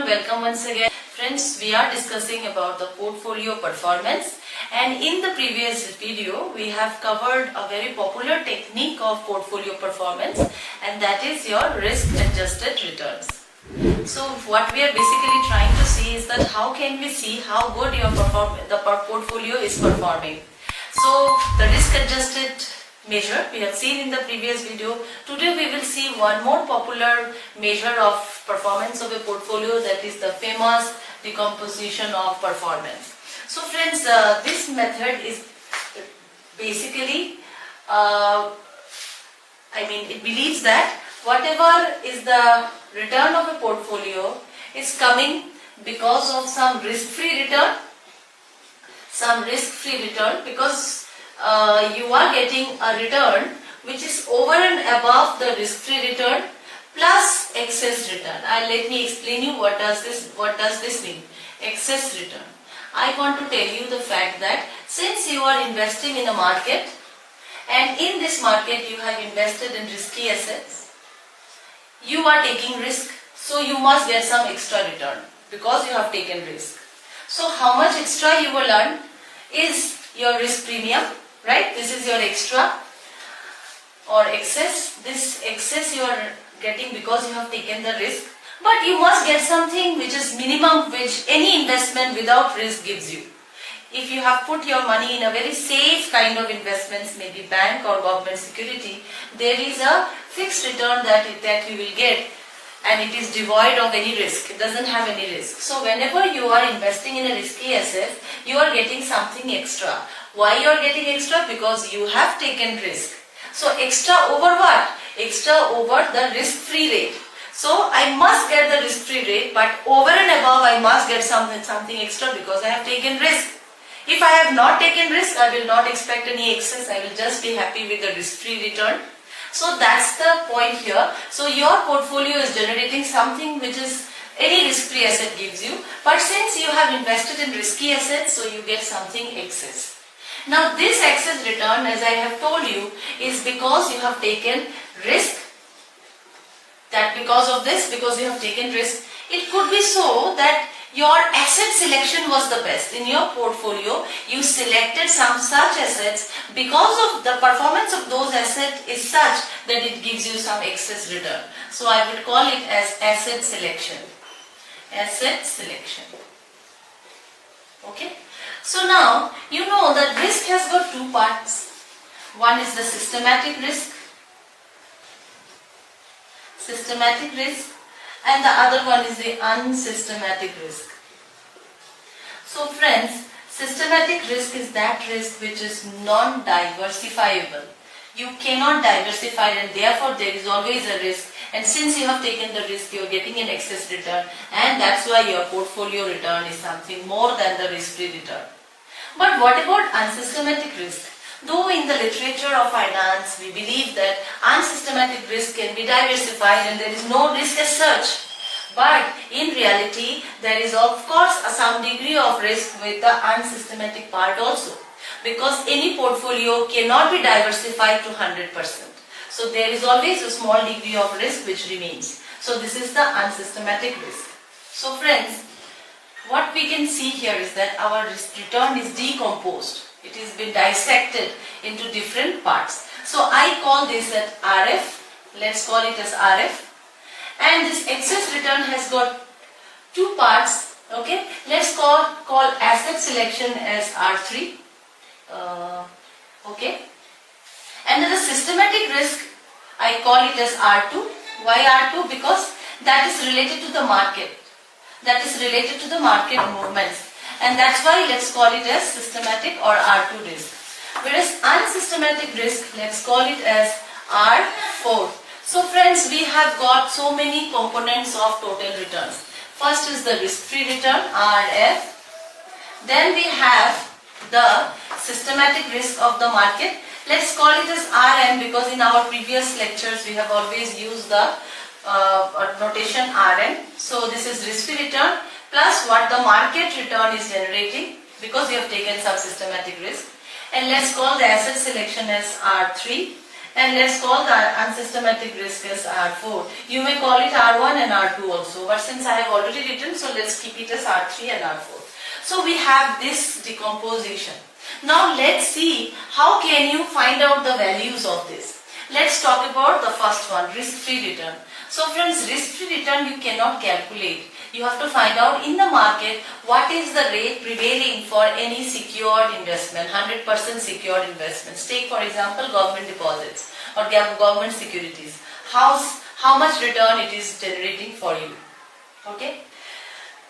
everyone, welcome once again. Friends, we are discussing about the portfolio performance, and in the previous video we have covered a very popular technique of portfolio performance, and that is your risk adjusted returns. So what we are basically trying to see is that how can we see how good your portfolio is performing. So the risk adjusted measure we have seen in the previous video. Today we will see one more popular measure of performance of a portfolio, that is the famous decomposition of performance. So friends, this method is basically, it believes that whatever is the return of a portfolio is coming because of some risk-free return, because you are getting a return which is over and above the risk-free return plus excess return. Let me explain you what does this mean, excess return. I want to tell you the fact that since you are investing in a market, and in this market you have invested in risky assets, you are taking risk, so you must get some extra return because you have taken risk. So how much extra you will earn is your risk premium, right? This is your extra or excess. This excess you are getting because you have taken the risk, but you must get something which is minimum, which any investment without risk gives you. If you have put your money in a very safe kind of investments, maybe bank or government security, there is a fixed return that you will get, and it is devoid of any risk. It doesn't have any risk. So whenever you are investing in a risky asset, you are getting something extra. Why you are getting extra? Because you have taken risk. So extra over what? Extra over the risk-free rate. So I must get the risk-free rate, but over and above I must get something extra because I have taken risk. If I have not taken risk, I will not expect any excess. I will just be happy with the risk-free return. So that's the point here. So your portfolio is generating something which is any risk-free asset gives you, but since you have invested in risky assets, so you get something excess. Now this excess return, as I have told you, is because you have taken risk. That because of this, because you have taken risk, it could be so that your asset selection was the best. In your portfolio, you selected some such assets because of the performance of those assets is such that it gives you some excess return. So I would call it as asset selection. Asset selection. Okay. So now you know that risk has got two parts. One is the systematic risk, and the other one is the unsystematic risk. So friends, systematic risk is that risk which is non-diversifiable. You cannot diversify, and therefore there is always a risk, and since you have taken the risk, you are getting an excess return, and that's why your portfolio return is something more than the risk-free return. But what about unsystematic risk? Though in the literature of finance we believe that unsystematic risk can be diversified and there is no risk as such, but in reality there is of course some degree of risk with the unsystematic part also, because any portfolio cannot be diversified to 100%. So there is always a small degree of risk which remains. So this is the unsystematic risk. So friends, what we can see here is that our risk return is decomposed. It has been dissected into different parts. So I call this as RF. Let's call it as RF. And this excess return has got two parts. Okay. Let's call asset selection as R3. Okay. And the systematic risk, I call it as R2. Why R2? Because that is related to the market. That is related to the market movements. And that's why let's call it as systematic or R2 risk. Whereas unsystematic risk, let's call it as R4. So friends, we have got so many components of total returns. First is the risk-free return, RF. Then we have the systematic risk of the market. Let's call it as RM, because in our previous lectures we have always used the notation RM. So this is risk-free return plus what the market return is generating, because you have taken some systematic risk. And let's call the asset selection as R3. and let's call the unsystematic risk as R4. You may call it R1 and R2 also, but since I have already written, so let's keep it as R3 and R4. So we have this decomposition. Now let's see how can you find out the values of this. Let's talk about the first one, risk-free return. So friends, risk-free return you cannot calculate. You have to find out in the market what is the rate prevailing for any secured investment, 100% secured investments. Take for example government deposits or government securities. How much return it is generating for you. Okay.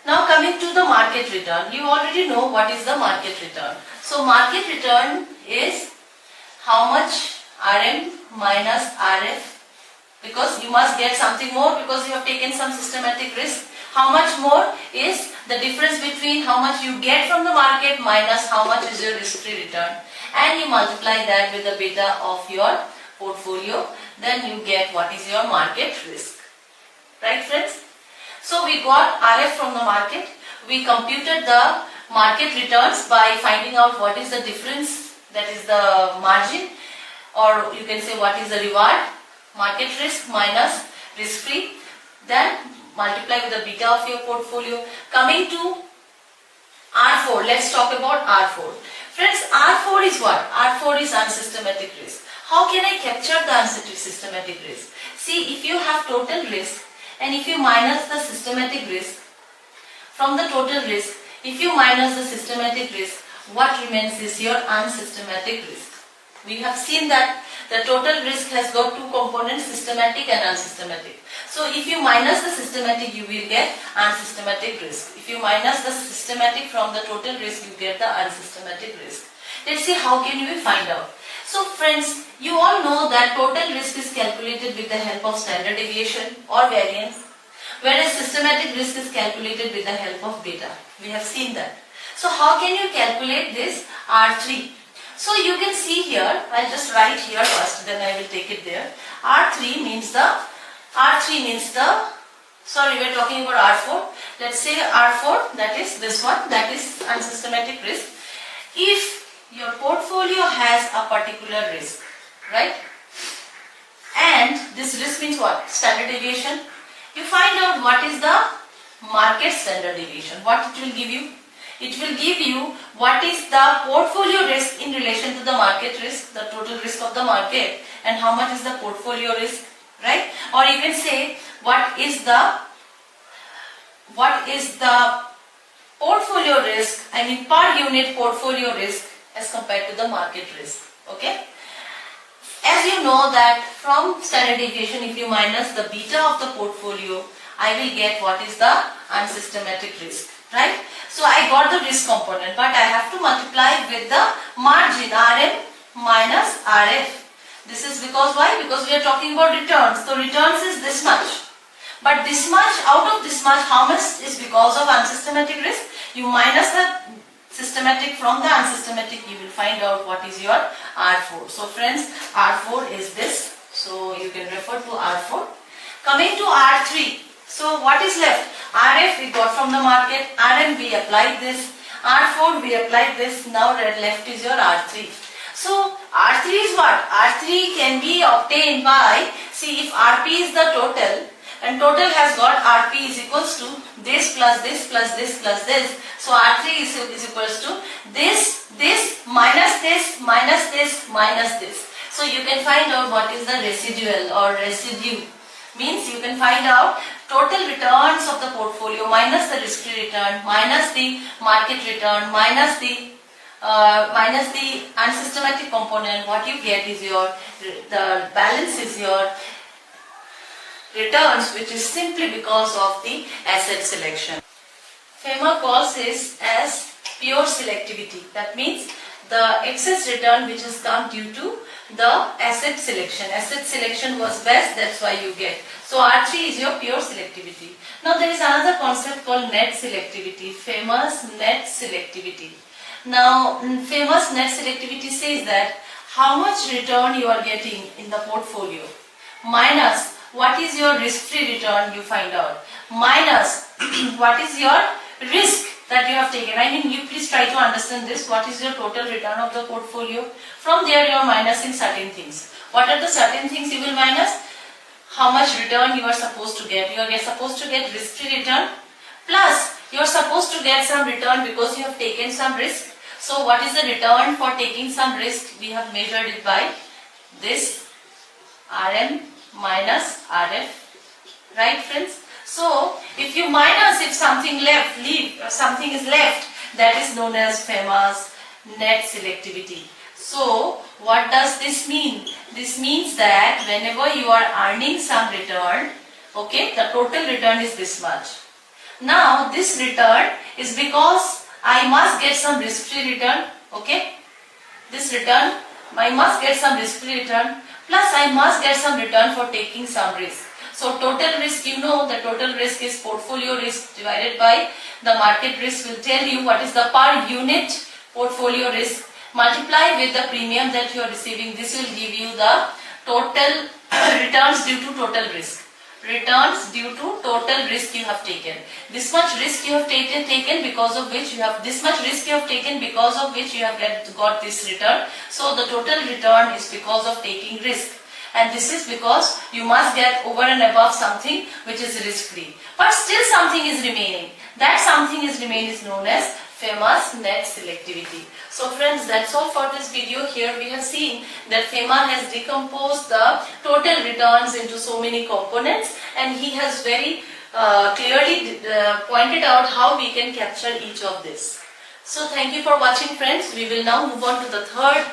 Now coming to the market return. You already know what is the market return. So market return is how much RM minus RF, because you must get something more because you have taken some systematic risk. How much more is the difference between how much you get from the market minus how much is your risk-free return, and you multiply that with the beta of your portfolio, then you get what is your market risk. Right friends? So we got RF from the market. We computed the market returns by finding out what is the difference, that is the margin, or you can say what is the reward, market risk minus risk-free, then multiply with the beta of your portfolio. Coming to R4, let's talk about R4. Friends, R4 is what? R4 is unsystematic risk. How can I capture the unsystematic risk? See, if you have total risk and if you minus the systematic risk from the total risk, if you minus the systematic risk, what remains is your unsystematic risk. We have seen that the total risk has got two components, systematic and unsystematic. So if you minus the systematic, you will get unsystematic risk. If you minus the systematic from the total risk, you get the unsystematic risk. Let's see how can we find out. So friends, you all know that total risk is calculated with the help of standard deviation or variance, whereas systematic risk is calculated with the help of beta. We have seen that. So how can you calculate this R3? So you can see here, I'll just write here first, then I will take it there. R3 means sorry, we're talking about R4. Let's say R4, that is this one, that is unsystematic risk. If your portfolio has a particular risk, right? And this risk means what? Standard deviation. You find out what is the market standard deviation. What it will give you? It will give you what is the portfolio risk in relation to the market risk, the total risk of the market, and how much is the portfolio risk, right? Or you can say what is the portfolio risk, I mean per unit portfolio risk as compared to the market risk. Okay? As you know that from standard deviation, if you minus the beta of the portfolio, I will get what is the unsystematic risk, right? So I got the risk component, but I have to multiply with the margin RM minus RF. This is because why? Because we are talking about returns. So returns is this much. But this much, out of this much, how much is because of unsystematic risk? You minus the systematic from the unsystematic, you will find out what is your R4. So friends, R4 is this. So you can refer to R4. Coming to R3. So what is left? RF we got from the market, RM we applied this, R4 we applied this, now left is your R3. So R3 is what? R3 can be obtained by, see if RP is the total, and total has got RP is equals to this plus this plus this plus this. So R3 is equals to this minus this minus this minus this. So you can find out what is the residual or residue. Means you can find out total returns of the portfolio minus the risk-free return, minus the market return, minus the unsystematic component. What you get is the balance is your returns, which is simply because of the asset selection. Fema calls this as pure selectivity. That means the excess return which has come due to the asset selection. Asset selection was best, that's why you get. So R3 is your pure selectivity. Now there is another concept called net selectivity, famous net selectivity. Now famous net selectivity says that how much return you are getting in the portfolio minus what is your risk-free return you find out minus what is your risk that you have taken. I mean, you please try to understand this. What is your total return of the portfolio? From there you are minusing certain things. What are the certain things you will minus? How much return you are supposed to get. You are supposed to get risk-free return, plus you are supposed to get some return because you have taken some risk. So what is the return for taking some risk? We have measured it by this RM minus RF, right friends? So if you minus, if something something is left, that is known as Fema's net selectivity. So what does this mean? This means that whenever you are earning some return, okay, the total return is this much. Now this return is because I must get some risk-free return, okay. This return, I must get some risk-free return, plus I must get some return for taking some risk. So total risk, you know, the total risk is portfolio risk divided by the market risk will tell you what is the per unit portfolio risk. Multiply with the premium that you are receiving. This will give you the total returns due to total risk. Returns due to total risk you have taken. This much risk you have taken because of which you have this much risk you have taken because of which you have got this return. So the total return is because of taking risk. And this is because you must get over and above something which is risk-free. But still something is remaining. That something is known as Fema's net selectivity. So friends, that's all for this video. Here we have seen that Fema has decomposed the total returns into so many components, and he has very clearly pointed out how we can capture each of this. So thank you for watching friends. We will now move on to the third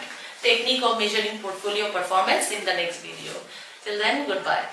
technique of measuring portfolio performance in the next video. Till then, goodbye.